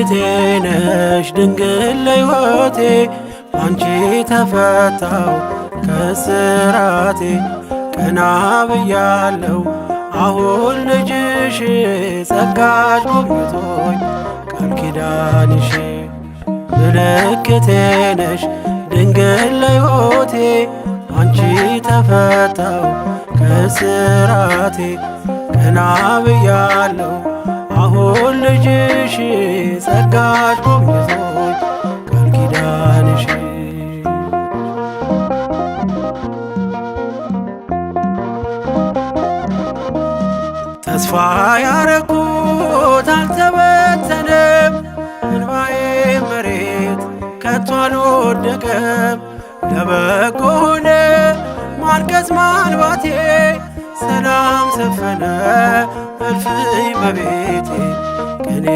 ምልክቴ ነሽ ድንግል ለሕይወቴ አንቺ ተፈታው ከስራቴ ቀና ብያለው አሁን ልጅሽ ጸጋሽ ጎብኝቶኝ ቃል ኪዳንሽ ምልክቴ ነሽ ድንግል ለሕይወቴ አንቺ ተፈታው ከስራቴ ቀና ብያለው አሁን ልጅሽ ጸጋሽ ጎብኝቶኝ ቃል ኪዳንሽ ተስፋ ያረኩት አልተበተነም እንባዬ መሬት ከቶ አልወደቀም ለበጎ ሆነ ማልቀስ ማልባቴ ሰላም ሰፈነ እልፍኝ በቤቴ ቀኔ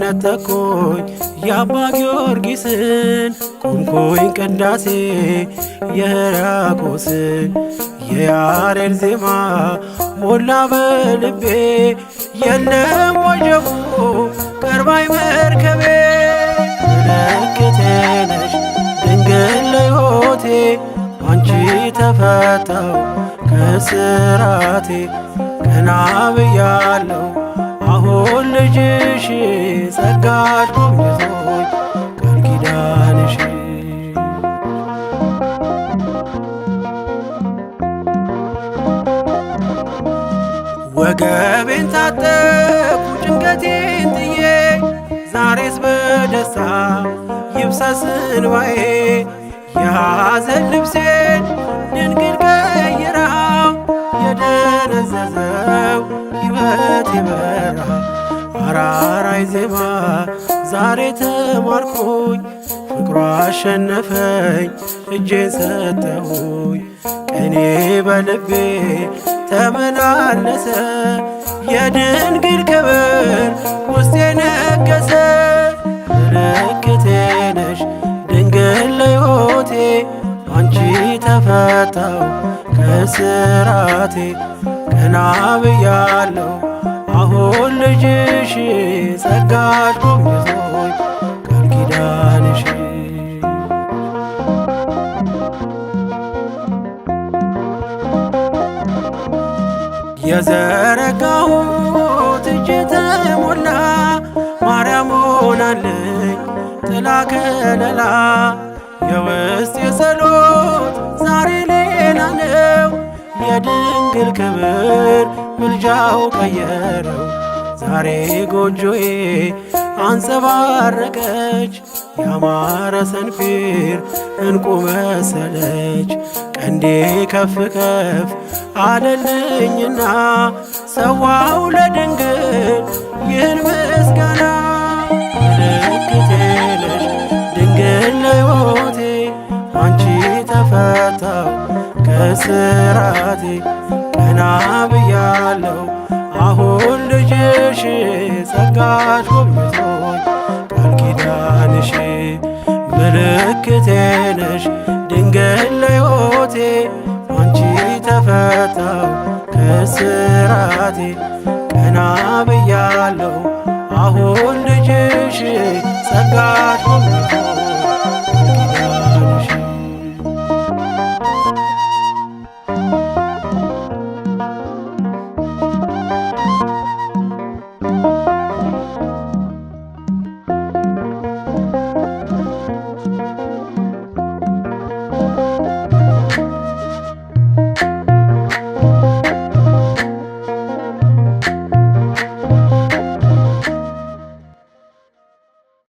ነጠቆኝ የአባ ጊዮርጊስን ቆምኩኝ ቅዳሴ የሕርያቆስን የያሬድ ዜማ ሞላ በልቤ የለም ወጀቡ ቀርባይ መርከቤ ምልክቴ ነሽ ድንግል ለሕይወቴ አንቺ ተፈታው ከስራቴ ቀና ብያለው አሁን ልጅሽ ጸጋሽ ጎብኝቶኝ ቃል ኪዳንሽ ወገቤን ታጠቅኩ ጭንቀቴን ጥዬ ዛሬስ በደስታ ይብሰስ እንባዬ የሐዘን ልብሴን ድንግል ቀይራው የደነዘዘው ሕይወቴ በራ አራራይ ዜማ ዛሬ ተማርኩኝ ፍቅሯ አሸነፈኝ እጄን ሰጠሁኝ ቀኔ በልቤ ተመላለሰ የድንግል ክብር ውስጤ ነገሰ ምልክቴ ነሽ ድንግል ለሕይወቴ አንቺ ተፈታው ከስራቴ ቀና ብያለው አሁን ልጅሽ ጸጋሽ ጎብኝቶኝ ቃል ኪዳንሽ የዘረጋሁት እጄ ተሞላ ማርያም ሆናለኝ ጥላ ከለላ የውስጥ የጸሎት ዛሬ ሌላ ነው የድንግል ክብር ምልጃው ቀየረው ዛሬ ጎጆዬ አንጸባረቀች ያማረ ሰንፔር እንቁ መሰለች ቀንዴ ከፍ ከፍ አለልኝና ሰዋው ለድንግል ይህን ምስጋና ምልክቴ ነሽ ድንግል ለሕይወቴ አንቺ ተፈታው ከስራቴ ቀና ብያለው አሁን ልጅሽ ጸጋሽ ጎብኝቶኝ ቃል ኪዳንሽ ምልክቴ ነሽ ድንግል ለሕይወቴ አንቺ ተፈታው ከስራቴ ቀና ብያለው አሁን ልጅሽ ጸጋ